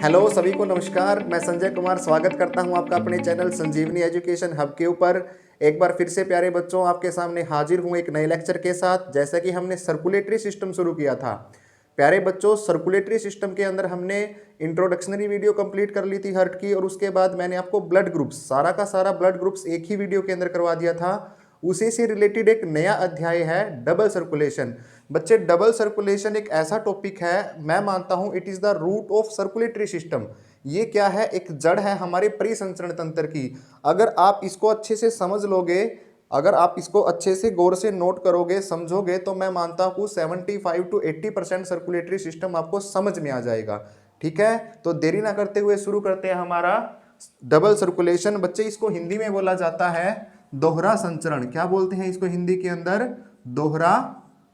Hello सभी को नमस्कार। मैं संजय कुमार स्वागत करता हूं आपका अपने चैनल संजीवनी एजुकेशन हब के ऊपर। एक बार फिर से प्यारे बच्चों आपके सामने हाजिर हूं एक नए लेक्चर के साथ। जैसा कि हमने सर्कुलेटरी सिस्टम शुरू किया था प्यारे बच्चों, सर्कुलेटरी सिस्टम के अंदर हमने इंट्रोडक्शनरी वीडियो कंप्लीट कर ली थी हार्ट की, और उसके बाद मैंने आपको ब्लड ग्रुप्स, सारा का सारा ब्लड ग्रुप्स एक ही वीडियो के अंदर करवा दिया था। उसी से रिलेटेड एक नया अध्याय है डबल सर्कुलेशन। बच्चे, डबल सर्कुलेशन एक ऐसा टॉपिक है, मैं मानता हूं it is the root of circulatory system. ये क्या है? एक जड़ है हमारे परिसंचरण तंत्र की। अगर आप इसको अच्छे से समझ लोगे, अगर आप इसको अच्छे से गौर से नोट करोगे, समझोगे, तो मैं मानता हूं 75 to 80% सर्कुलेटरी सिस्टम आपको समझ में आ जाएगा। ठीक है, तो देरी ना करते हुए शुरू करते हैं हमारा डबल सर्कुलेशन। बच्चे, इसको हिंदी में बोला जाता है दोहरा संचरण। क्या बोलते हैं इसको हिंदी के अंदर? दोहरा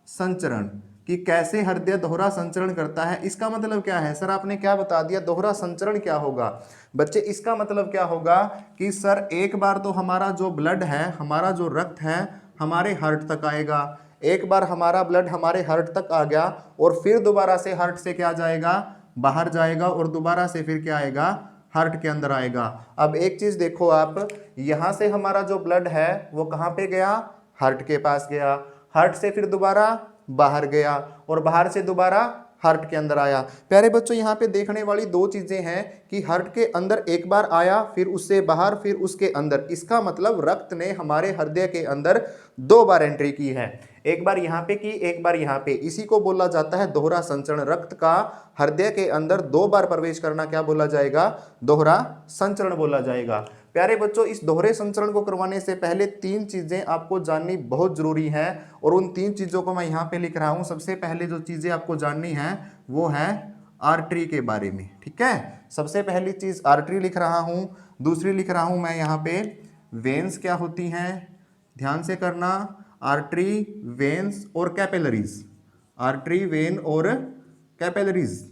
संचरण। कि कैसे हृदय दोहरा संचरण करता है। इसका मतलब क्या है? सर आपने क्या बता दिया, दोहरा संचरण क्या होगा? बच्चे, इसका मतलब क्या होगा कि सर एक बार तो हमारा जो ब्लड है, हमारा जो रक्त है, हमारे हार्ट तक आएगा। एक बार हमारा ब्लड हमारे हार्ट तक आ गया और फिर दोबारा से हार्ट से क्या जाएगा? बाहर जाएगा, और दोबारा से फिर क्या आएगा? हार्ट के अंदर आएगा। अब एक चीज देखो आप, यहां से हमारा जो ब्लड है वो कहां पे गया? हार्ट के पास गया। हार्ट से फिर दोबारा बाहर गया, और बाहर से दोबारा हार्ट के अंदर आया। प्यारे बच्चों, यहाँ पे देखने वाली दो चीजें हैं कि हार्ट के अंदर एक बार आया, फिर उससे बाहर, फिर उसके अंदर। इसका मतलब रक्त ने हमारे हृदय के अंदर दो बार एंट्री की है। एक बार यहाँ पे की, एक बार यहाँ पे। इसी को बोला जाता है दोहरा संचरण। रक्त का हृदय के अंदर दो बार प्रवेश करना क्या बोला जाएगा? दोहरा संचरण बोला जाएगा। प्यारे बच्चों, इस दोहरे संचरण को करवाने से पहले तीन चीजें आपको जाननी बहुत जरूरी है, और उन तीन चीजों को मैं यहाँ पे लिख रहा हूं। सबसे पहले जो चीजें आपको जाननी है वो है आर्टरी के बारे में। ठीक है, सबसे पहली चीज आर्टरी लिख रहा हूं। दूसरी लिख रहा हूं मैं यहाँ पे वेन्स क्या होती हैं। ध्यान से करना, आर्टरी, वेन्स और कैपिलरीज। आर्टरी, वेन और कैपिलरीज,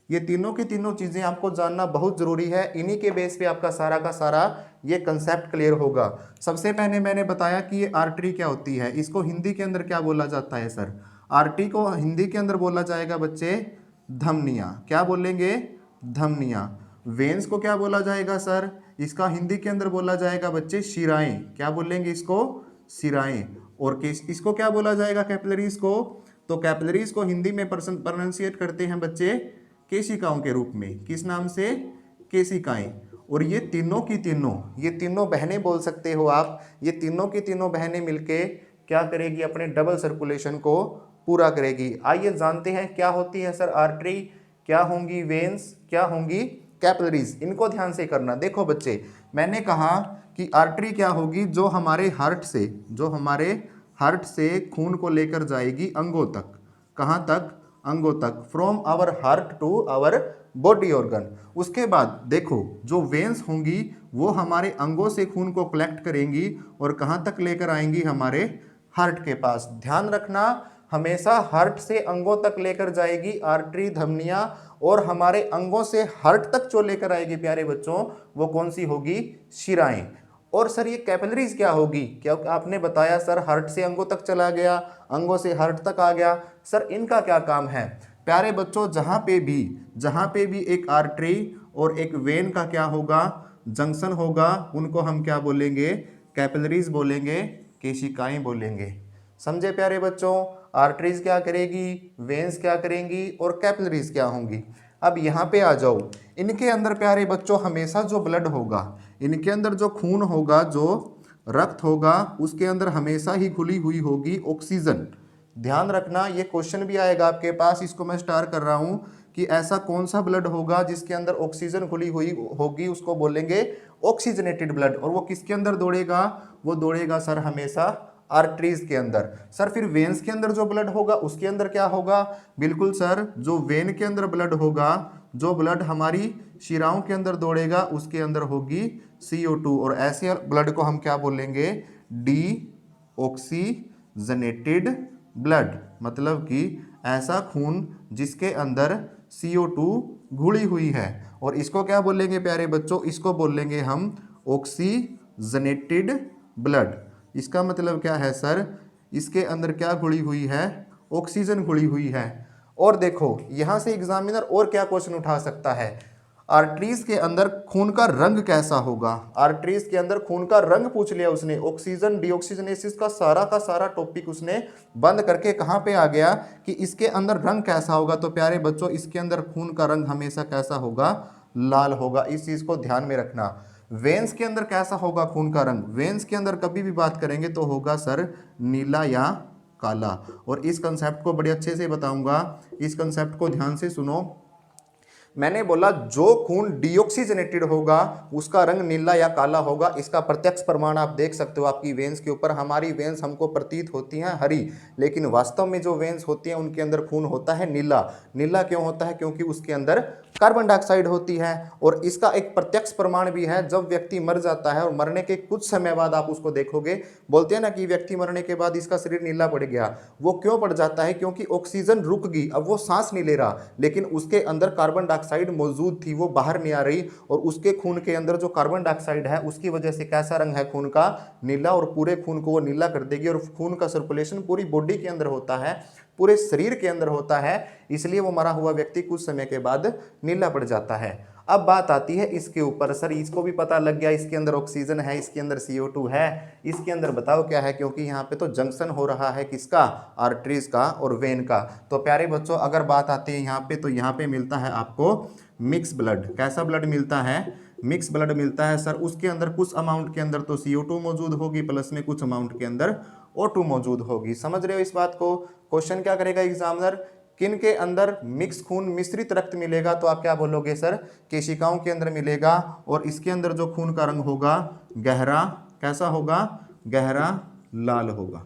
ये तीनों की तीनों चीजें आपको जानना बहुत जरूरी है। इन्हीं के बेस पे आपका सारा का सारा ये कंसेप्ट क्लियर होगा। सबसे पहले मैंने बताया कि ये आर्टरी क्या होती है। इसको हिंदी के अंदर क्या बोला जाता है सर? आर्टरी को हिंदी के अंदर बोला जाएगा बच्चे धमनियां। क्या बोलेंगे? धमनियां। वेन्स को क्या बोला जाएगा सर? इसका हिंदी के अंदर बोला जाएगा बच्चे शिराएं। क्या बोलेंगे इसको? शिराएं। और इसको क्या बोला जाएगा? कैपिलरीज को। तो कैपिलरीज को हिंदी में प्रोनाउंसिएट करते हैं बच्चे केशिकाओं के रूप में। किस नाम से? केशिकाएं। और ये तीनों की तीनों, ये तीनों बहनें बोल सकते हो आप, ये तीनों की तीनों बहनें मिलके क्या करेगी? अपने डबल सर्कुलेशन को पूरा करेगी। आइए जानते हैं क्या होती है सर आर्टरी, क्या होंगी वेन्स, क्या होंगी कैपिलरीज। इनको ध्यान से करना। देखो बच्चे, मैंने कहा कि आर्टरी क्या होगी? जो हमारे हार्ट से, जो हमारे हार्ट से खून को लेकर जाएगी अंगों तक। कहाँ तक? अंगों तक। From our heart to our body organ. उसके बाद देखो, जो वेन्स होंगी वो हमारे अंगों से खून को कलेक्ट करेंगी और कहाँ तक लेकर आएंगी? हमारे हार्ट के पास। ध्यान रखना, हमेशा हार्ट से अंगों तक लेकर जाएगी आर्टरी, धमनियां, और हमारे अंगों से हार्ट तक जो लेकर आएगी प्यारे बच्चों, वो कौन सी होगी? शिराएं। और सर ये कैपिलरीज क्या होगी? क्या आपने बताया सर हार्ट से अंगों तक चला गया, अंगों से हार्ट तक आ गया। सर इनका क्या काम है? प्यारे बच्चों, जहां पे भी एक आर्टरी और एक वेन का क्या होगा? जंक्शन होगा, उनको हम क्या बोलेंगे? कैपिलरीज बोलेंगे, केशिकाएं बोलेंगे। समझे प्यारे बच्चों? आर्टरीज क्या करेगी, वेन्स क्या करेंगी, और कैपिलरीज क्या होंगी। अब यहाँ पे आ जाओ। इनके अंदर प्यारे बच्चों हमेशा जो ब्लड होगा, इनके अंदर जो खून होगा, जो रक्त होगा, उसके अंदर हमेशा ही घुली हुई होगी ऑक्सीजन। ध्यान रखना, ये क्वेश्चन भी आएगा आपके पास, इसको मैं स्टार कर रहा हूं कि ऐसा कौन सा ब्लड होगा जिसके अंदर ऑक्सीजन घुली हुई होगी, उसको बोलेंगे ऑक्सीजनेटेड ब्लड। और वो किसके अंदर दौड़ेगा? वो दौड़ेगा सर हमेशा आर्टरीज के अंदर। सर फिर वेन्स के अंदर जो ब्लड होगा उसके अंदर क्या होगा? बिल्कुल सर, जो वेन के अंदर ब्लड होगा, जो ब्लड हमारी शिराओं के अंदर दौड़ेगा, उसके अंदर होगी CO2। और ऐसे ब्लड को हम क्या बोलेंगे? D oxygenated blood. मतलब कि ऐसा खून जिसके अंदर CO2 घुली हुई है। और इसको क्या बोलेंगे प्यारे बच्चों? इसको बोलेंगे हम ऑक्सीजनेटेड ब्लड। इसका मतलब क्या है सर? इसके अंदर क्या घुली हुई है? ऑक्सीजन घुली हुई है। और देखो, यहां से एग्जामिनर और क्या क्वेश्चन उठा सकता है? आर्टरीज के अंदर खून का रंग कैसा होगा। आर्टरीज के अंदर खून का रंग पूछ लिया उसने, ऑक्सीजन डीऑक्सीजनेसिस का सारा टॉपिक उसने बंद करके कहाँ पे आ गया कि इसके अंदर रंग कैसा होगा। तो प्यारे बच्चों, इसके अंदर खून का रंग हमेशा कैसा होगा, लाल होगा। इस चीज को ध्यान में रखना। वेन्स के अंदर कैसा होगा खून का रंग, वेन्स के अंदर कभी भी बात करेंगे तो होगा सर नीला या काला। और इस कंसेप्ट को बड़े अच्छे से बताऊंगा, इस कंसेप्ट को ध्यान से सुनो। मैंने बोला जो खून डीऑक्सीजनेटेड होगा उसका रंग नीला या काला होगा। इसका प्रत्यक्ष प्रमाण आप देख सकते हो आपकी वेन्स के ऊपर। हमारी वेन्स हमको प्रतीत होती हैं हरी, लेकिन वास्तव में जो वेन्स होती हैं उनके अंदर खून होता है नीला। नीला क्यों होता है, क्योंकि उसके अंदर कार्बन डाइऑक्साइड होती है। और इसका एक प्रत्यक्ष प्रमाण भी है, जब व्यक्ति मर जाता है और मरने के कुछ समय बाद आप उसको देखोगे, बोलते हैं ना कि व्यक्ति मरने के बाद इसका शरीर नीला पड़ गया। वो क्यों पड़ जाता है, क्योंकि ऑक्सीजन रुक गई, अब वो सांस नहीं ले रहा, लेकिन उसके अंदर कार्बन डाइऑक्साइड मौजूद थी, वो बाहर नहीं आ रही। और उसके खून के अंदर जो कार्बन डाइऑक्साइड है उसकी वजह से कैसा रंग है खून का, नीला। और पूरे खून को वो नीला कर देगी। और खून का सर्कुलेशन पूरी बॉडी के अंदर होता है, पूरे शरीर के अंदर होता है, इसलिए वो मरा हुआ व्यक्ति कुछ समय के बाद नीला पड़ जाता है। अब बात आती है इसके ऊपर, सर इसको भी पता लग गया इसके अंदर ऑक्सीजन है, इसके अंदर CO2 है, इसके अंदर बताओ क्या है, क्योंकि यहाँ पे तो जंक्शन हो रहा है किसका, आर्टरीज का और वेन का। तो प्यारे बच्चों, अगर बात आती है यहाँ पे, तो यहाँ पे मिलता है आपको मिक्स ब्लड। कैसा ब्लड मिलता है, मिक्स ब्लड मिलता है सर। उसके अंदर कुछ अमाउंट के अंदर तो CO2 मौजूद होगी, प्लस में कुछ अमाउंट के अंदर O2 मौजूद होगी। समझ रहे हो इस बात को। क्वेश्चन क्या करेगा एग्जामिनर, किन के अंदर मिक्स खून मिश्रित रक्त मिलेगा, तो आप क्या बोलोगे सर, केशिकाओं के अंदर मिलेगा। और इसके अंदर जो खून का रंग होगा गहरा, कैसा होगा, गहरा लाल होगा।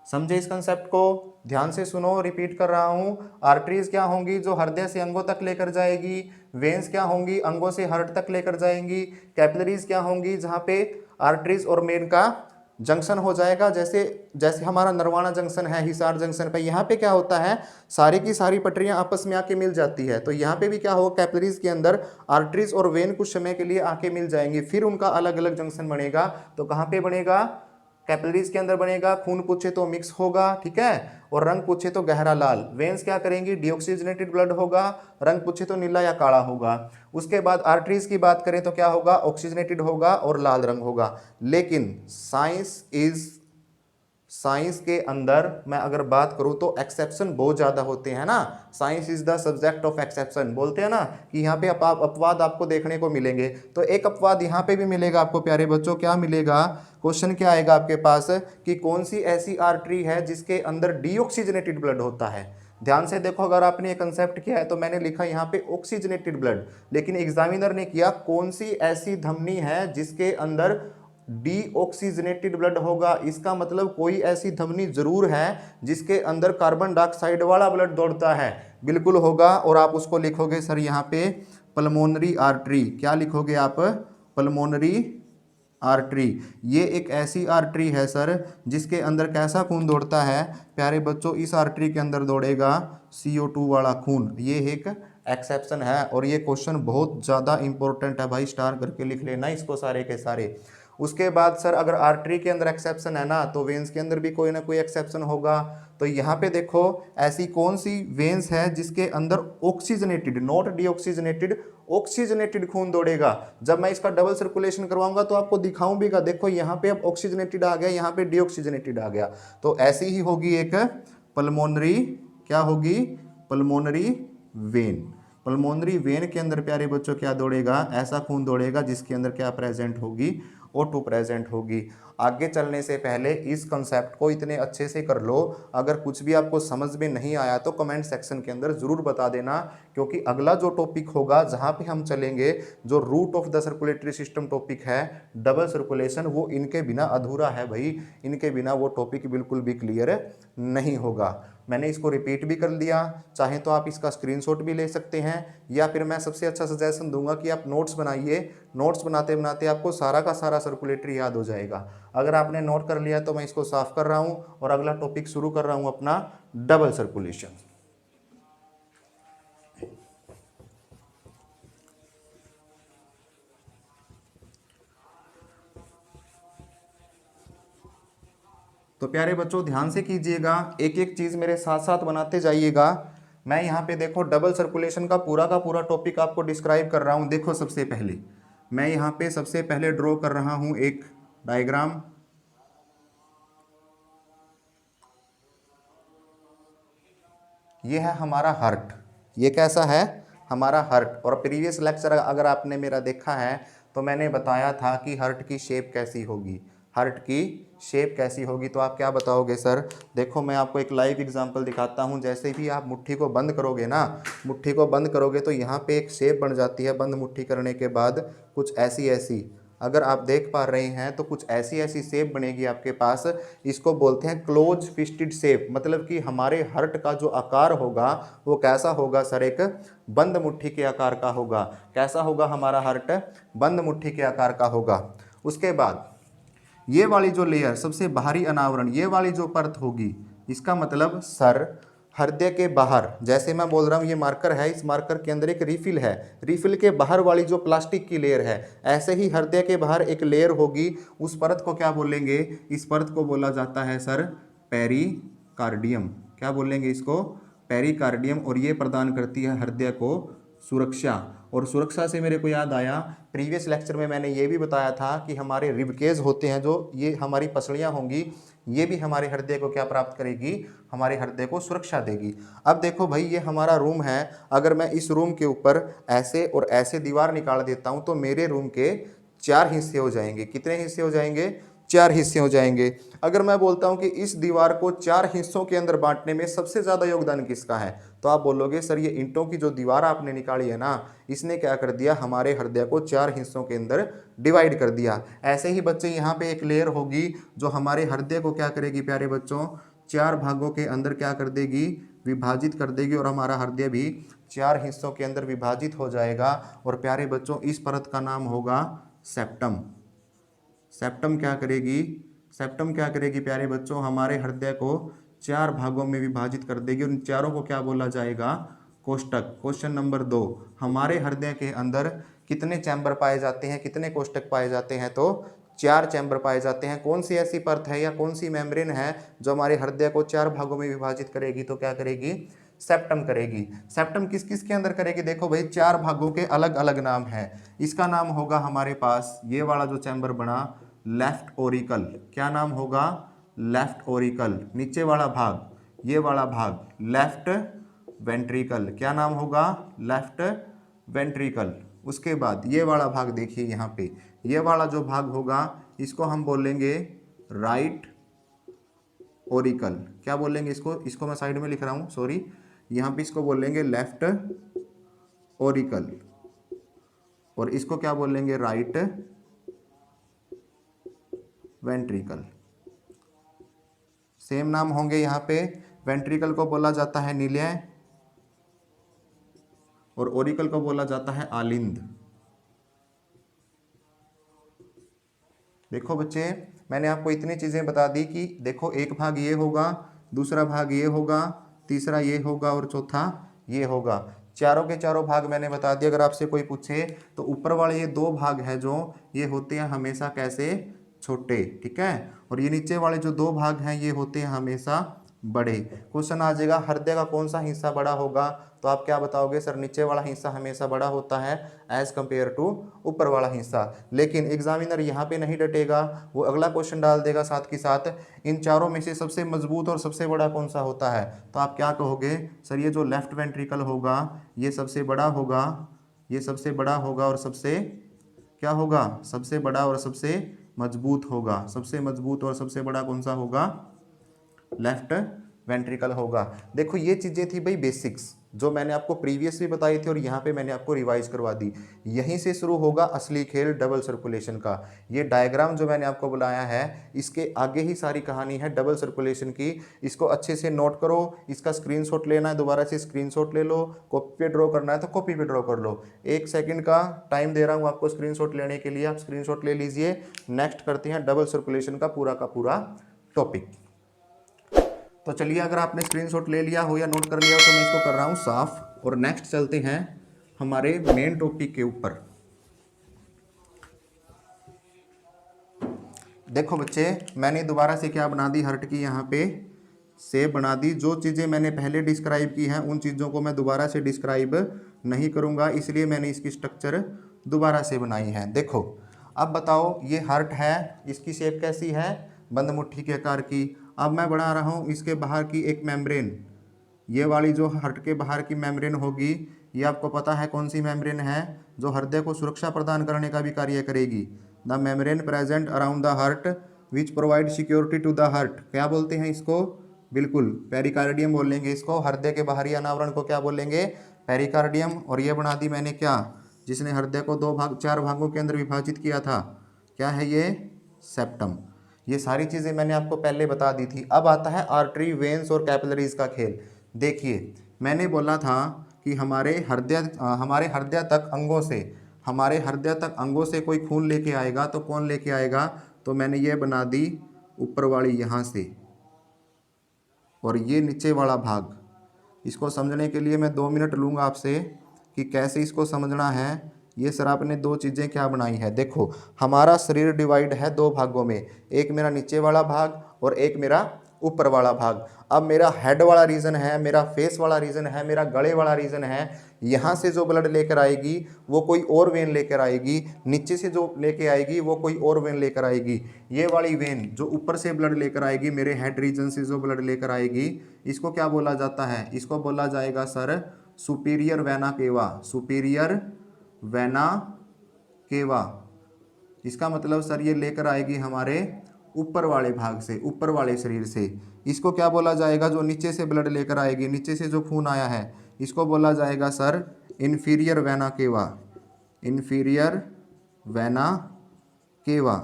समझे इस कंसेप्ट को, ध्यान से सुनो, रिपीट कर रहा हूं। आर्टरीज क्या होंगी, जो हृदय से अंगों तक लेकर जाएगी। वेन्स क्या होंगी, अंगों से हार्ट तक लेकर जाएंगी। कैपिलरीज क्या होंगी, जहां पे आर्टरीज और मेन का जंक्शन हो जाएगा। जैसे जैसे हमारा नरवाना जंक्शन है हिसार जंक्शन पे, यहाँ पे क्या होता है, सारी की सारी पटरियां आपस में आके मिल जाती है। तो यहाँ पे भी क्या होगा, कैपिलरीज के अंदर आर्टरीज और वेन कुछ समय के लिए आके मिल जाएंगे, फिर उनका अलग अलग जंक्शन बनेगा। तो कहाँ पे बनेगा, कैपिलरीज के अंदर बनेगा। खून पूछे तो मिक्स होगा, ठीक है, और रंग पूछे तो गहरा लाल। वेन्स क्या करेंगी, डीऑक्सीजनेटेड ब्लड होगा, रंग पूछे तो नीला या काला होगा। उसके बाद आर्टरीज की बात करें तो क्या होगा, ऑक्सीजनेटेड होगा और लाल रंग होगा। लेकिन साइंस के अंदर मैं अगर बात करूं तो एक्सेप्शन बहुत ज्यादा होते हैं ना। Science is the subject of exception, बोलते हैं ना कि यहाँ पे अपवाद आपको देखने को मिलेंगे। तो एक अपवाद यहाँ पे भी मिलेगा आपको प्यारे बच्चों। क्या मिलेगा, क्वेश्चन क्या आएगा आपके पास कि कौन सी ऐसी आर्टरी है जिसके अंदर डीऑक्सीजनेटेड ब्लड होता है। ध्यान से देखो, अगर आपने ये कंसेप्ट किया है तो मैंने लिखा यहाँ पे ऑक्सीजनेटेड ब्लड, लेकिन एग्जामिनर ने किया कौन सी ऐसी धमनी है जिसके अंदर डीऑक्सीजनेटेड ब्लड होगा। इसका मतलब कोई ऐसी धमनी जरूर है जिसके अंदर कार्बन डाइऑक्साइड वाला ब्लड दौड़ता है, बिल्कुल होगा। और आप उसको लिखोगे सर यहाँ पे पल्मोनरी आर्टरी। क्या लिखोगे आप, पल्मोनरी आर्टरी। ये एक ऐसी आर्टरी है सर जिसके अंदर कैसा खून दौड़ता है प्यारे बच्चों, इस आर्टरी के अंदर दौड़ेगा CO2 वाला खून। ये एक एक्सेप्शन है और ये क्वेश्चन बहुत ज़्यादा इंपॉर्टेंट है भाई, स्टार करके लिख लेना इसको सारे के सारे। उसके बाद सर अगर आर्टरी के अंदर एक्सेप्शन है ना, तो वेन्स के अंदर भी कोई ना कोई एक्सेप्शन होगा। तो यहाँ पे देखो ऐसी कौन सी वेन्स है जिसके अंदर ऑक्सीजनेटेड, नॉट डीऑक्सीजनेटेड, ऑक्सीजनेटेड खून दौड़ेगा। जब मैं इसका डबल सर्कुलेशन करवाऊंगा तो आपको दिखाऊं भी, देखो यहाँ पे अब ऑक्सीजनेटेड आ गया, यहाँ पे डीऑक्सीजनेटेड आ गया। तो ऐसी ही होगी एक पल्मोनरी, क्या होगी, पल्मोनरी वेन। पल्मोनरी वेन के अंदर प्यारे बच्चों क्या दौड़ेगा, ऐसा खून दौड़ेगा जिसके अंदर क्या प्रेजेंट होगी, O2 प्रेजेंट होगी। आगे चलने से पहले इस कंसेप्ट को इतने अच्छे से कर लो। अगर कुछ भी आपको समझ में नहीं आया तो कमेंट सेक्शन के अंदर जरूर बता देना, क्योंकि अगला जो टॉपिक होगा जहां पे हम चलेंगे, जो root of the circulatory system topic है, डबल सर्कुलेशन, वो इनके बिना अधूरा है भाई। इनके बिना वो टॉपिक बिल्कुल भी क्लियर नहीं होगा। मैंने इसको रिपीट भी कर दिया, चाहे तो आप इसका स्क्रीनशॉट भी ले सकते हैं, या फिर मैं सबसे अच्छा सजेशन दूंगा कि आप नोट्स बनाइए। नोट्स बनाते बनाते आपको सारा का सारा सर्कुलेटरी याद हो जाएगा। अगर आपने नोट कर लिया तो मैं इसको साफ कर रहा हूं और अगला टॉपिक शुरू कर रहा हूं अपना, डबल सर्कुलेशन। तो प्यारे बच्चों ध्यान से कीजिएगा, एक एक चीज मेरे साथ साथ बनाते जाइएगा। मैं यहाँ पे देखो डबल सर्कुलेशन का पूरा टॉपिक आपको डिस्क्राइब कर रहा हूँ। देखो सबसे पहले मैं यहाँ पे सबसे पहले ड्रॉ कर रहा हूँ एक डायग्राम। ये है हमारा हार्ट। ये कैसा है? हमारा हार्ट। और प्रीवियस लेक्चर अगर आपने मेरा देखा है तो मैंने बताया था कि हार्ट की शेप कैसी होगी, हार्ट की शेप कैसी होगी। तो आप क्या बताओगे सर? देखो मैं आपको एक लाइव एग्जांपल दिखाता हूँ। जैसे भी आप मुट्ठी को बंद करोगे ना, मुट्ठी को बंद करोगे तो यहाँ पे एक शेप बन जाती है। बंद मुट्ठी करने के बाद कुछ ऐसी ऐसी, अगर आप देख पा रहे हैं तो कुछ ऐसी ऐसी शेप बनेगी आपके पास। इसको बोलते हैं क्लोज फिस्टेड शेप। मतलब कि हमारे हार्ट का जो आकार होगा वो कैसा होगा सर? एक बंद मुट्ठी के आकार का होगा। कैसा होगा हमारा हार्ट? बंद मुट्ठी के आकार का होगा। उसके बाद ये वाली जो लेयर, सबसे बाहरी अनावरण, ये वाली जो परत होगी, इसका मतलब सर हृदय के बाहर, जैसे मैं बोल रहा हूँ ये मार्कर है, इस मार्कर के अंदर एक रिफिल है, रिफिल के बाहर वाली जो प्लास्टिक की लेयर है, ऐसे ही हृदय के बाहर एक लेयर होगी। उस परत को क्या बोलेंगे? इस परत को बोला जाता है सर पेरिकार्डियम। क्या बोलेंगे इसको? पेरिकार्डियम। और ये प्रदान करती है हृदय को सुरक्षा। और सुरक्षा से मेरे को याद आया, प्रीवियस लेक्चर में मैंने ये भी बताया था कि हमारे रिबकेज होते हैं, जो ये हमारी पसलियाँ होंगी, ये भी हमारे हृदय को क्या प्राप्त करेगी? हमारे हृदय को सुरक्षा देगी। अब देखो भाई, ये हमारा रूम है। अगर मैं इस रूम के ऊपर ऐसे और ऐसे दीवार निकाल देता हूँ तो मेरे रूम के 4 हिस्से हो जाएंगे। कितने हिस्से हो जाएंगे? 4 हिस्से हो जाएंगे। अगर मैं बोलता हूं कि इस दीवार को 4 हिस्सों के अंदर बांटने में सबसे ज्यादा योगदान किसका है, तो आप बोलोगे सर ये ईंटों की जो दीवार आपने निकाली है ना, इसने क्या कर दिया? हमारे हृदय को 4 हिस्सों के अंदर डिवाइड कर दिया। ऐसे ही बच्चे यहाँ पे एक लेयर होगी जो हमारे हृदय को क्या करेगी प्यारे बच्चों? 4 भागों के अंदर क्या कर देगी? विभाजित कर देगी। और हमारा हृदय भी 4 हिस्सों के अंदर विभाजित हो जाएगा। और प्यारे बच्चों, इस परत का नाम होगा सेप्टम। सेप्टम क्या करेगी? सेप्टम क्या करेगी प्यारे बच्चों? हमारे हृदय को 4 भागों में विभाजित कर देगी। उन चारों को क्या बोला जाएगा? कोष्टक। क्वेश्चन नंबर 2, हमारे हृदय के अंदर कितने चैम्बर पाए जाते हैं? कितने कोष्टक पाए जाते हैं? तो 4 चैम्बर पाए जाते हैं। कौन सी ऐसी परत है या कौन सी मेम्ब्रेन है जो हमारे हृदय को 4 भागों में विभाजित करेगी? तो क्या करेगी? सेप्टम करेगी। सेप्टम किस किस के अंदर करेगी? देखो भाई, 4 भागों के अलग अलग नाम है। इसका नाम होगा हमारे पास, ये वाला जो चैम्बर बना, लेफ्ट ओरिकल। क्या नाम होगा? Left Oracle. नीचे वाला भाग, ये वाला भाग, लेफ्ट वेंट्रिकल। क्या नाम होगा? Left ventricle. उसके बाद ये वाला भाग देखिए यहाँ पे, ये वाला जो भाग होगा इसको हम बोलेंगे राइट ओरिकल। क्या बोलेंगे इसको? इसको मैं साइड में लिख रहा हूँ, सॉरी। यहाँ पे इसको बोलेंगे लेफ्ट ओरिकल और इसको क्या बोलेंगे? Right ventricle. सेम नाम होंगे यहाँ पे। वेंट्रिकल को बोला जाता है निलय और ओरिकल को बोला जाता है आलिंद। देखो बच्चे, मैंने आपको इतनी चीजें बता दी कि देखो, एक भाग ये होगा, दूसरा भाग ये होगा, तीसरा ये होगा और चौथा ये होगा। चारों के चारों भाग मैंने बता दिए। अगर आपसे कोई पूछे तो ऊपर वाले ये 2 भाग है जो ये होते हैं हमेशा कैसे? छोटे, ठीक है। और ये नीचे वाले जो 2 भाग हैं ये होते हैं हमेशा बड़े। क्वेश्चन आ जाएगा हृदय का कौन सा हिस्सा बड़ा होगा? तो आप क्या बताओगे? सर नीचे वाला हिस्सा हमेशा बड़ा होता है एज कंपेयर टू ऊपर वाला हिस्सा। लेकिन एग्जामिनर यहाँ पे नहीं डटेगा, वो अगला क्वेश्चन डाल देगा साथ के साथ, इन चारों में से सबसे मजबूत और सबसे बड़ा कौन सा होता है? तो आप क्या कहोगे? सर ये जो लेफ्ट वेंट्रिकल होगा ये सबसे बड़ा होगा, ये सबसे बड़ा होगा और सबसे क्या होगा? सबसे बड़ा और सबसे मजबूत होगा। सबसे मजबूत और सबसे बड़ा कौन सा होगा? लेफ्ट वेंट्रिकल होगा। देखो ये चीजें थी भाई बेसिक्स, जो मैंने आपको प्रीवियस भी बताई थी और यहाँ पे मैंने आपको रिवाइज करवा दी। यहीं से शुरू होगा असली खेल डबल सर्कुलेशन का। ये डायग्राम जो मैंने आपको बुलाया है, इसके आगे ही सारी कहानी है डबल सर्कुलेशन की। इसको अच्छे से नोट करो, इसका स्क्रीनशॉट लेना है, दोबारा से स्क्रीनशॉट ले लो, कॉपी पे ड्रॉ करना है तो कॉपी पे ड्रॉ कर लो। 1 सेकंड का टाइम दे रहा हूँ आपको स्क्रीनशॉट लेने के लिए, आप स्क्रीनशॉट ले लीजिए। नेक्स्ट करते हैं डबल सर्कुलेशन का पूरा टॉपिक। तो चलिए, अगर आपने स्क्रीनशॉट ले लिया हो या नोट कर लिया हो तो मैं इसको कर रहा हूँ साफ। और नेक्स्ट चलते हैं हमारे मेन टॉपिक के ऊपर। देखो बच्चे, मैंने दोबारा से क्या बना दी हार्ट की यहाँ पे से बना दी। जो चीज़ें मैंने पहले डिस्क्राइब की हैं उन चीज़ों को मैं दोबारा से डिस्क्राइब नहीं करूँगा, इसलिए मैंने इसकी स्ट्रक्चर दोबारा से बनाई है। देखो अब बताओ, ये हार्ट है, इसकी शेप कैसी है, बंद मुट्ठी के आकार की। अब मैं बना रहा हूँ इसके बाहर की एक मेम्ब्रेन। ये वाली जो हार्ट के बाहर की मेम्ब्रेन होगी, ये आपको पता है कौन सी मेम्ब्रेन है, जो हृदय को सुरक्षा प्रदान करने का भी कार्य करेगी। The membrane present around the heart which provide security to the heart. क्या बोलते हैं इसको? बिल्कुल पेरिकार्डियम बोलेंगे इसको। हृदय के बाहरी अनावरण को क्या बोलेंगे? पेरिकार्डियम। और ये बना दी मैंने क्या, जिसने हृदय को चार भागों के अंदर विभाजित किया था, क्या है ये? सेप्टम। ये सारी चीज़ें मैंने आपको पहले बता दी थी। अब आता है आर्टरी, वेन्स और कैपिलरीज का खेल। देखिए मैंने बोला था कि हमारे हृदय तक अंगों से कोई खून लेके आएगा तो कौन लेके आएगा? तो मैंने ये बना दी ऊपर वाली यहाँ से, और ये नीचे वाला भाग। इसको समझने के लिए मैं 2 मिनट लूँगा आपसे कि कैसे इसको समझना है। ये सर आपने दो चीज़ें क्या बनाई है। देखो हमारा शरीर डिवाइड है दो भागों में, एक मेरा नीचे वाला भाग और एक मेरा ऊपर वाला भाग। अब मेरा हेड वाला रीजन है, मेरा फेस वाला रीजन है, मेरा गले वाला रीजन है। यहाँ से जो ब्लड लेकर आएगी वो कोई और वेन लेकर आएगी, नीचे से जो लेके आएगी वो कोई और वेन लेकर आएगी। ये वाली वेन जो ऊपर से ब्लड लेकर आएगी, मेरे हेड रीजन से जो ब्लड लेकर आएगी, इसको क्या बोला जाता है? इसको बोला जाएगा sir superior vena cava. Superior vena cava, इसका मतलब सर ये लेकर आएगी हमारे ऊपर वाले भाग से, ऊपर वाले शरीर से। इसको क्या बोला जाएगा? जो नीचे से ब्लड लेकर आएगी, नीचे से जो खून आया है, इसको बोला जाएगा sir inferior vena cava. Inferior vena cava.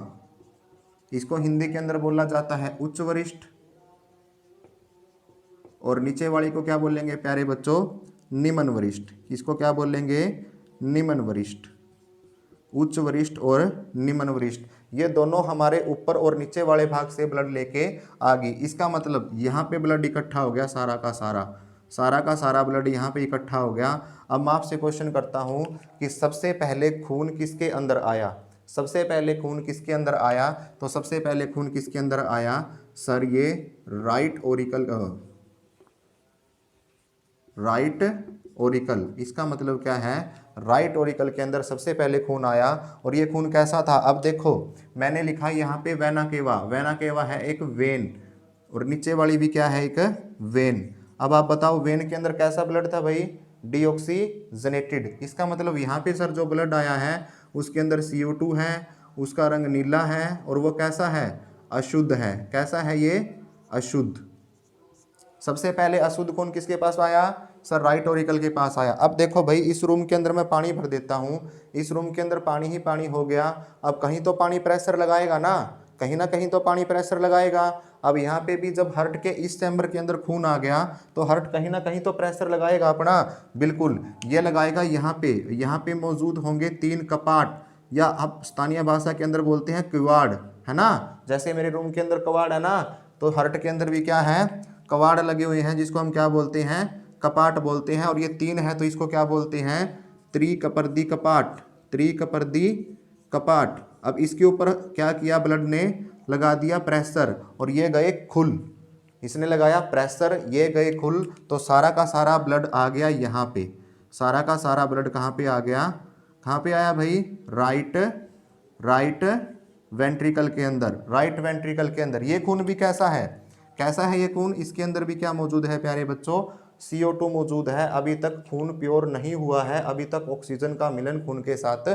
इसको हिंदी के अंदर बोला जाता है उच्च वरिष्ठ। और नीचे वाली को क्या बोलेंगे प्यारे बच्चों? निम्न वरिष्ठ। इसको क्या बोलेंगे? निम्न वरिष्ठ। उच्च वरिष्ठ और निम्न वरिष्ठ, ये दोनों हमारे ऊपर और नीचे वाले भाग से ब्लड लेके आ गई। इसका मतलब यहाँ पे ब्लड इकट्ठा हो गया, सारा का सारा ब्लड यहाँ पे इकट्ठा हो गया। अब मैं आपसे क्वेश्चन करता हूँ कि सबसे पहले खून किसके अंदर आया? सबसे पहले खून किसके अंदर आया? तो सबसे पहले खून किसके अंदर आया सर? ये राइट ओरिकल। इसका मतलब क्या है? राइट ओरिकल के अंदर सबसे पहले खून आया। और ये खून कैसा था? अब देखो मैंने लिखा यहाँ पे वेना केवा। वेना केवा है एक वेन, और नीचे वाली भी क्या है? एक वेन। अब आप बताओ वेन के अंदर कैसा ब्लड था भाई? डीऑक्सीजनेटेड। इसका मतलब यहाँ पे सर जो ब्लड आया है उसके अंदर CO2 है, उसका रंग नीला है, और वो कैसा है? अशुद्ध है। कैसा है ये? अशुद्ध। सबसे पहले अशुद्ध खून किसके पास आया सर? राइट ओरिकल के पास आया। अब देखो भाई इस रूम के अंदर मैं पानी भर देता हूँ, इस रूम के अंदर पानी ही पानी हो गया। अब कहीं तो पानी प्रेशर लगाएगा ना कहीं तो पानी प्रेशर लगाएगा। अब यहाँ पे भी जब हार्ट के इस चैम्बर के अंदर खून आ गया तो हार्ट कहीं ना कहीं तो प्रेशर लगाएगा अपना। बिल्कुल ये लगाएगा। यहाँ पे मौजूद होंगे 3 कपाट, या आप स्थानीय भाषा के अंदर बोलते हैं किवाड़, है ना। जैसे मेरे रूम के अंदर कवाड़ है ना, तो हार्ट के अंदर भी क्या है? कवाड़ लगे हुए हैं, जिसको हम क्या बोलते हैं? कपाट बोलते हैं। और ये 3 है तो इसको क्या बोलते हैं? त्रिकपर्दी कपाट। त्रिकपर्दी कपाट। अब इसके ऊपर क्या किया? ब्लड ने लगा दिया प्रेशर, और ये गए खुल। इसने लगाया प्रेशर, ये गए खुल, तो सारा का सारा ब्लड आ गया यहाँ पे। सारा का सारा ब्लड कहाँ पे आ गया? कहाँ पे आया भाई? राइट वेंट्रिकल के अंदर। राइट वेंट्रिकल के अंदर ये खून भी कैसा है? कैसा है ये खून? इसके अंदर भी क्या मौजूद है प्यारे बच्चों? CO2 मौजूद है। अभी तक खून प्योर नहीं हुआ है, अभी तक ऑक्सीजन का मिलन खून के साथ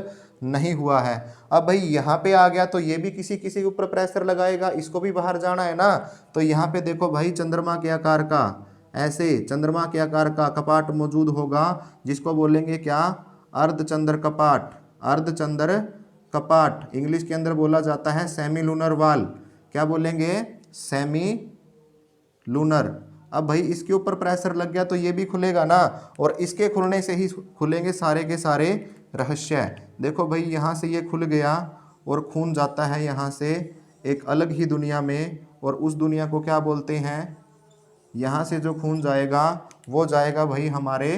नहीं हुआ है। अब भाई यहाँ पे आ गया तो ये भी किसी के ऊपर प्रेशर लगाएगा, इसको भी बाहर जाना है ना। तो यहाँ पे देखो भाई चंद्रमा के आकार का, ऐसे चंद्रमा के आकार का कपाट मौजूद होगा, जिसको बोलेंगे क्या? अर्धचंद्र कपाट। अर्धचंद्र कपाट इंग्लिश के अंदर बोला जाता है सेमी लूनर वाल। क्या बोलेंगे? Semi lunar. अब भाई इसके ऊपर प्रेशर लग गया तो ये भी खुलेगा ना, और इसके खुलने से ही खुलेंगे सारे के सारे रहस्य। देखो भाई यहाँ से ये खुल गया और खून जाता है यहाँ से एक अलग ही दुनिया में, और उस दुनिया को क्या बोलते हैं? यहाँ से जो खून जाएगा वो जाएगा भाई हमारे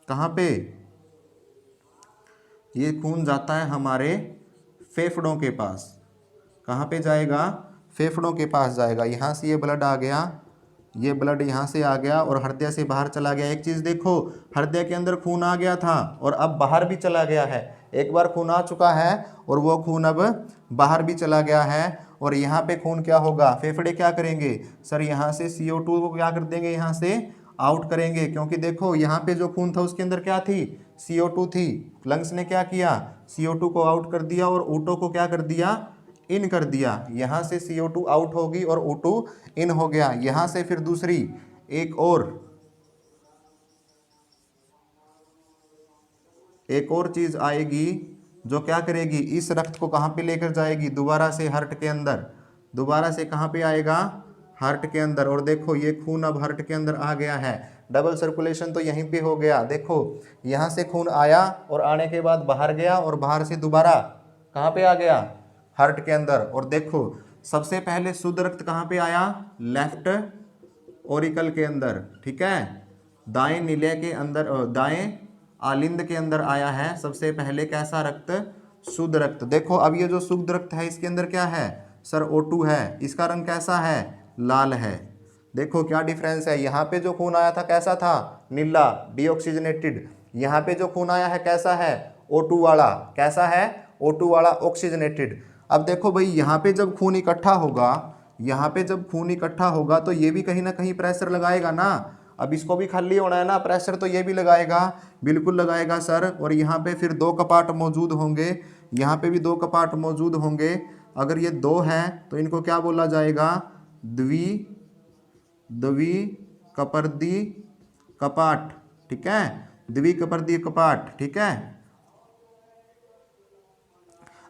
कहाँ पे? ये खून जाता है हमारे फेफड़ों के पास। कहाँ पे जाएगा? फेफड़ों के पास जाएगा। यहाँ से ये ब्लड आ गया ये ब्लड यहाँ से आ गया और हृदय से बाहर चला गया। एक चीज़ देखो, हृदय के अंदर खून आ गया था और अब बाहर भी चला गया है। एक बार खून आ चुका है और वो खून अब बाहर भी चला गया है। और यहाँ पे खून क्या होगा, फेफड़े क्या करेंगे सर, यहाँ से CO2 को क्या कर देंगे, यहाँ से आउट करेंगे, क्योंकि देखो यहाँ पे जो खून था उसके अंदर क्या थी, CO2 थी। लंग्स ने क्या किया, CO2 को आउट कर दिया और O2 को क्या कर दिया, इन कर दिया। यहाँ से CO2 आउट होगी और O2 इन हो गया। यहाँ से फिर दूसरी एक और चीज आएगी जो क्या करेगी, इस रक्त को कहाँ पे लेकर जाएगी, दोबारा से हार्ट के अंदर। दोबारा से कहाँ पे आएगा, हार्ट के अंदर। और देखो ये खून अब हार्ट के अंदर आ गया है। डबल सर्कुलेशन तो यहीं पे हो गया। देखो यहाँ से खून आया और आने के बाद बाहर गया और बाहर से दोबारा कहाँ पे आ गया, हार्ट के अंदर। और देखो सबसे पहले शुद्ध रक्त कहाँ पे आया, लेफ्ट ओरिकल के अंदर, ठीक है, दाएं निलय के अंदर, दाएं आलिंद के अंदर आया है सबसे पहले कैसा रक्त, शुद्ध रक्त। देखो अब ये जो शुद्ध रक्त है इसके अंदर क्या है सर, O2 है। इसका रंग कैसा है, लाल है। देखो क्या डिफरेंस है, यहाँ पे जो खून आया था कैसा था, नीला, डीऑक्सीजनेटेड। यहाँ पे जो खून आया है कैसा है, O2 वाला, कैसा है, O2 वाला, ऑक्सीजनेटेड। अब देखो भाई यहाँ पे जब खून इकट्ठा होगा, यहाँ पे जब खून इकट्ठा होगा तो ये भी कहीं ना कहीं प्रेशर लगाएगा ना। अब इसको भी खाली होना है ना, प्रेशर तो ये भी लगाएगा, बिल्कुल लगाएगा सर। और यहाँ पे फिर दो कपाट मौजूद होंगे, यहाँ पे भी दो कपाट मौजूद होंगे। अगर ये दो हैं तो इनको क्या बोला जाएगा, द्विकपर्दी कपाट, ठीक है, द्विकपर्दी कपाट, ठीक है।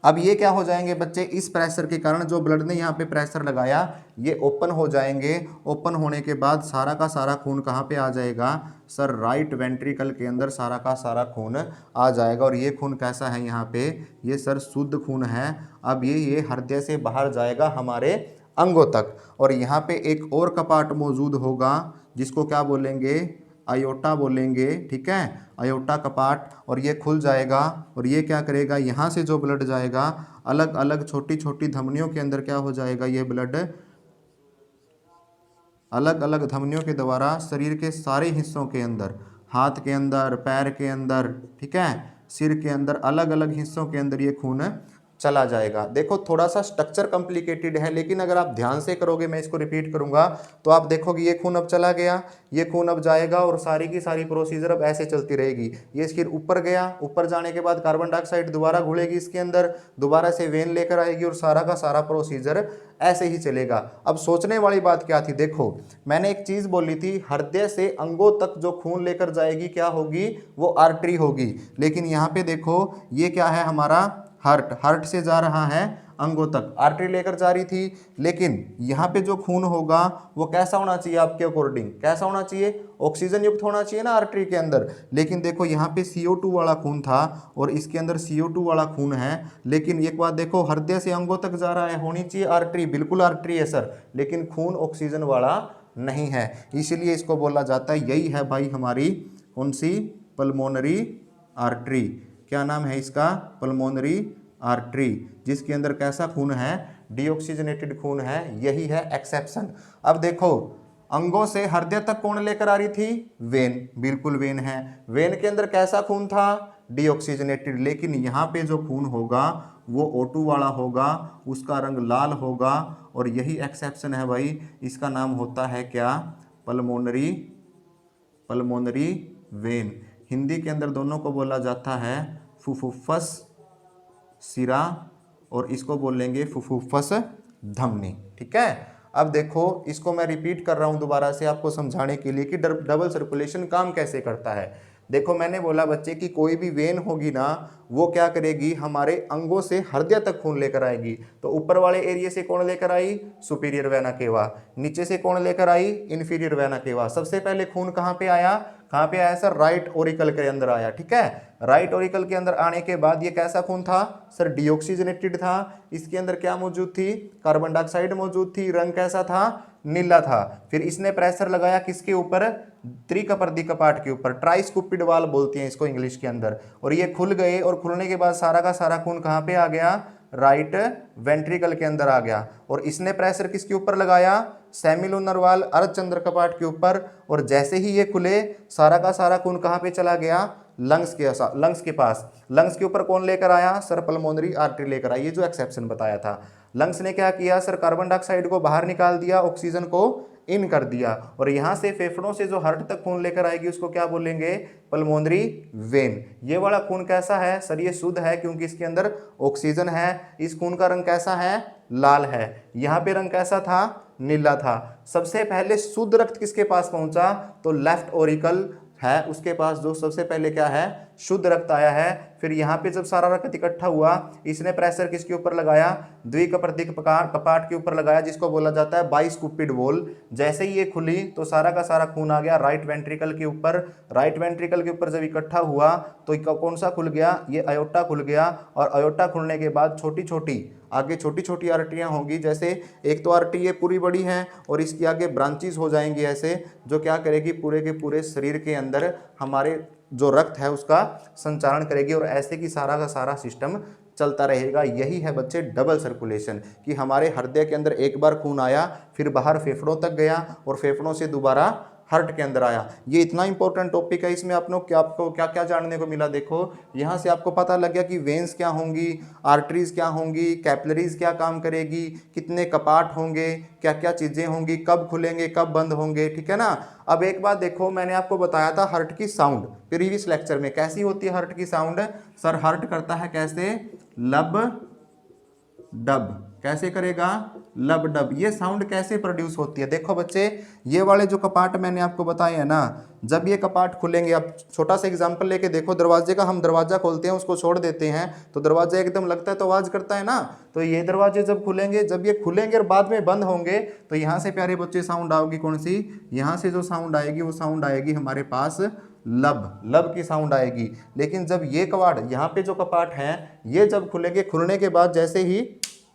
अब ये क्या हो जाएंगे बच्चे, इस प्रेशर के कारण जो ब्लड ने यहाँ पे प्रेशर लगाया ये ओपन हो जाएंगे। ओपन होने के बाद सारा का सारा खून कहाँ पे आ जाएगा सर, राइट वेंट्रिकल के अंदर सारा का सारा खून आ जाएगा। और ये खून कैसा है यहाँ पे, ये सर शुद्ध खून है। अब ये हृदय से बाहर जाएगा हमारे अंगों तक। और यहाँ पे एक और कपाट मौजूद होगा जिसको क्या बोलेंगे, अयोटा बोलेंगे, ठीक है, अयोटा कपाट। और ये खुल जाएगा और ये क्या करेगा, यहाँ से जो ब्लड जाएगा अलग अलग छोटी छोटी धमनियों के अंदर क्या हो जाएगा, ये ब्लड अलग अलग धमनियों के द्वारा शरीर के सारे हिस्सों के अंदर, हाथ के अंदर, पैर के अंदर, ठीक है, सिर के अंदर, अलग अलग हिस्सों के अंदर ये खून चला जाएगा। देखो थोड़ा सा स्ट्रक्चर कॉम्प्लिकेटेड है, लेकिन अगर आप ध्यान से करोगे, मैं इसको रिपीट करूंगा तो आप देखोगे ये खून अब चला गया, ये खून अब जाएगा और सारी की सारी प्रोसीजर अब ऐसे चलती रहेगी। ये फिर ऊपर गया, ऊपर जाने के बाद कार्बन डाइऑक्साइड दोबारा घुलेगी इसके अंदर, दोबारा से वेन लेकर आएगी और सारा का सारा प्रोसीजर ऐसे ही चलेगा। अब सोचने वाली बात क्या थी, देखो मैंने एक चीज बोली थी, हृदय से अंगों तक जो खून लेकर जाएगी क्या होगी, वो आर्टरी होगी। लेकिन यहाँ पे देखो ये क्या है हमारा, हार्ट, हार्ट से जा रहा है अंगों तक, आर्टरी लेकर जा रही थी। लेकिन यहाँ पे जो खून होगा वो कैसा होना चाहिए आपके अकॉर्डिंग, कैसा होना चाहिए, ऑक्सीजन युक्त होना चाहिए ना आर्टरी के अंदर। लेकिन देखो यहाँ पे CO2 वाला खून था और इसके अंदर CO2 वाला खून है। लेकिन एक बात देखो, हृदय से अंगों तक जा रहा है, होनी चाहिए आर्टरी, बिल्कुल आर्टरी है सर, लेकिन खून ऑक्सीजन वाला नहीं है। इसीलिए इसको बोला जाता है, यही है भाई हमारी कौन सी, पल्मोनरी आर्टरी। क्या नाम है इसका, पल्मोनरी आर्टरी, जिसके अंदर कैसा खून है, डीऑक्सीजनेटेड खून है, यही है एक्सेप्शन। अब देखो अंगों से हृदय तक कौन लेकर आ रही थी, वेन, बिल्कुल वेन है। वेन के अंदर कैसा खून था, डीऑक्सीजनेटेड। लेकिन यहाँ पे जो खून होगा वो O2 वाला होगा, उसका रंग लाल होगा और यही एक्सेप्शन है भाई। इसका नाम होता है क्या, पल्मोनरी, पल्मोनरी वेन। हिंदी के अंदर दोनों को बोला जाता है फुफ्फुस सिरा और इसको बोलेंगे फुफ्फुस धमनी, ठीक है। अब देखो इसको मैं रिपीट कर रहा हूं दोबारा से आपको समझाने के लिए कि डबल सर्कुलेशन काम कैसे करता है। देखो मैंने बोला बच्चे कि कोई भी वेन होगी ना वो क्या करेगी, हमारे अंगों से हृदय तक खून लेकर आएगी। तो ऊपर वाले एरिया से कौन लेकर आई, सुपीरियर वेना केवा, नीचे से कौन लेकर आई, इंफीरियर वेना केवा। सबसे पहले खून कहाँ पे आया, कहाँ पे आया सर, राइट ओरिकल के अंदर आया, ठीक है। राइट ओरिकल के अंदर आने के बाद ये कैसा खून था सर, डीऑक्सीजनेटेड था। इसके अंदर क्या मौजूद थी, कार्बन डाइऑक्साइड मौजूद थी, रंग कैसा था, नीला था। फिर इसने प्रेशर लगाया किसके ऊपर, त्रिकपर्दी कपाट के ऊपर, ट्राइस्कुपिड वाल्व बोलते हैं इसको इंग्लिश के अंदर। और ये खुल गए और खुलने के बाद सारा का सारा खून कहाँ पे आ गया, राइट वेंट्रिकल के अंदर आ गया। और इसने प्रेशर किसके ऊपर लगाया, सेमिलुनर वाल अर्धचंद्र कपाट के ऊपर, और जैसे ही ये खुले सारा का सारा खून कहाँ पे चला गया, लंग्स के पास। लंग्स के ऊपर कौन लेकर आया सर, पल्मोनरी आर्टरी लेकर आई, ये जो एक्सेप्शन बताया था। लंग्स ने क्या किया सर, कार्बन डाइऑक्साइड को बाहर निकाल दिया, ऑक्सीजन को इन कर दिया, और यहां से फेफड़ों से जो हार्ट तक खून लेकर आएगी उसको क्या बोलेंगे, पल्मोनरी वेन। ये वाला खून कैसा है सर, ये शुद्ध है क्योंकि इसके अंदर ऑक्सीजन है। इस खून का रंग कैसा है, लाल है। यहाँ पे रंग कैसा था, नीला था। सबसे पहले शुद्ध रक्त किसके पास पहुंचा, तो लेफ्ट ओरिकल है उसके पास जो सबसे पहले क्या है, शुद्ध रक्त आया है। फिर यहाँ पे जब सारा रक्त इकट्ठा हुआ, इसने प्रेशर किसके ऊपर लगाया, द्विकपर्दिक कपाट के ऊपर लगाया, जिसको बोला जाता है बाइस्कुपिड वॉल। जैसे ही ये खुली तो सारा का सारा खून आ गया राइट वेंट्रिकल के ऊपर। राइट वेंट्रिकल के ऊपर जब इकट्ठा हुआ तो कौन सा खुल गया, ये अयोटा खुल गया, और अयोटा खुलने के बाद छोटी छोटी आगे छोटी छोटी आर्टरियां होंगी। जैसे एक तो आर्टरी ये पूरी बड़ी है और इसकी आगे ब्रांचेस हो जाएंगी ऐसे, जो क्या करेगी, पूरे के पूरे शरीर के अंदर हमारे जो रक्त है उसका संचारण करेगी, और ऐसे की सारा का सारा सिस्टम चलता रहेगा। यही है बच्चे डबल सर्कुलेशन, कि हमारे हृदय के अंदर एक बार खून आया, फिर बाहर फेफड़ों तक गया, और फेफड़ों से दोबारा हार्ट के अंदर आया। ये इतना इंपॉर्टेंट टॉपिक है, इसमें आपको क्या क्या जानने को मिला। देखो यहाँ से आपको पता लग गया कि वेन्स क्या होंगी, आर्टरीज क्या होंगी, कैपिलरीज क्या काम करेगी, कितने कपाट होंगे, क्या क्या चीज़ें होंगी, कब खुलेंगे कब बंद होंगे, ठीक है ना। अब एक बात देखो, मैंने आपको बताया था हार्ट की साउंड प्रीवियस लेक्चर में। कैसी होती है हार्ट की साउंड सर, हार्ट करता है कैसे, लब डब। कैसे करेगा, लब डब। ये साउंड कैसे प्रोड्यूस होती है, देखो बच्चे, ये वाले जो कपाट मैंने आपको बताए हैं ना, जब ये कपाट खुलेंगे, आप छोटा सा एग्जांपल लेके देखो, दरवाजे का हम दरवाजा खोलते हैं, उसको छोड़ देते हैं तो दरवाजा एकदम लगता है तो आवाज करता है ना। तो ये दरवाजे जब खुलेंगे, जब ये खुलेंगे और बाद में बंद होंगे, तो यहाँ से प्यारे बच्चे साउंड आएगी कौन सी, यहाँ से जो साउंड आएगी वो साउंड आएगी हमारे पास लब की साउंड आएगी। लेकिन जब ये कवाड़ यहाँ पे जो कपाट हैं ये जब खुलेंगे, खुलने के बाद जैसे ही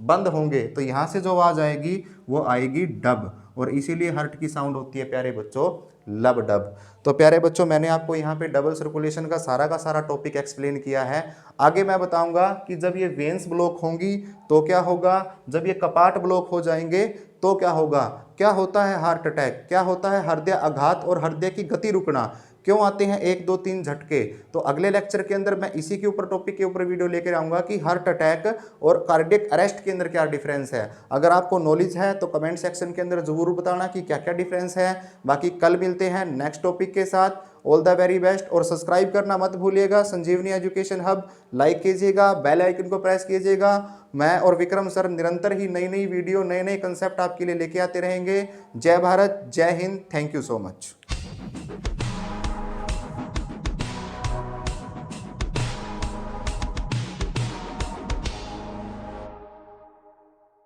बंद होंगे तो यहाँ से जो आवाज आएगी वो आएगी डब, और इसीलिए हार्ट की साउंड होती है प्यारे बच्चों लब डब। तो प्यारे बच्चों, मैंने आपको यहाँ पे डबल सर्कुलेशन का सारा टॉपिक एक्सप्लेन किया है। आगे मैं बताऊंगा कि जब ये वेन्स ब्लॉक होंगी तो क्या होगा, जब ये कपाट ब्लॉक हो जाएंगे तो क्या होगा, क्या होता है हार्ट अटैक, क्या होता है हृदय आघात और हृदय की गति रुकना, क्यों आते हैं 1 2 3 झटके। तो अगले लेक्चर के अंदर मैं इसी के ऊपर टॉपिक के ऊपर वीडियो लेकर आऊंगा कि हार्ट अटैक और कार्डियक अरेस्ट के अंदर क्या डिफरेंस है। अगर आपको नॉलेज है तो कमेंट सेक्शन के अंदर जरूर बताना कि क्या क्या डिफरेंस है। बाकी कल मिलते हैं नेक्स्ट टॉपिक के साथ। ऑल द वेरी बेस्ट, और सब्सक्राइब करना मत भूलिएगा संजीवनी एजुकेशन हब। लाइक कीजिएगा, बेल आइकन को प्रेस कीजिएगा। मैं और विक्रम सर निरंतर ही नई नई वीडियो, नए नए कंसेप्ट आपके लिए लेके आते रहेंगे। जय भारत, जय Hind, thank you so much.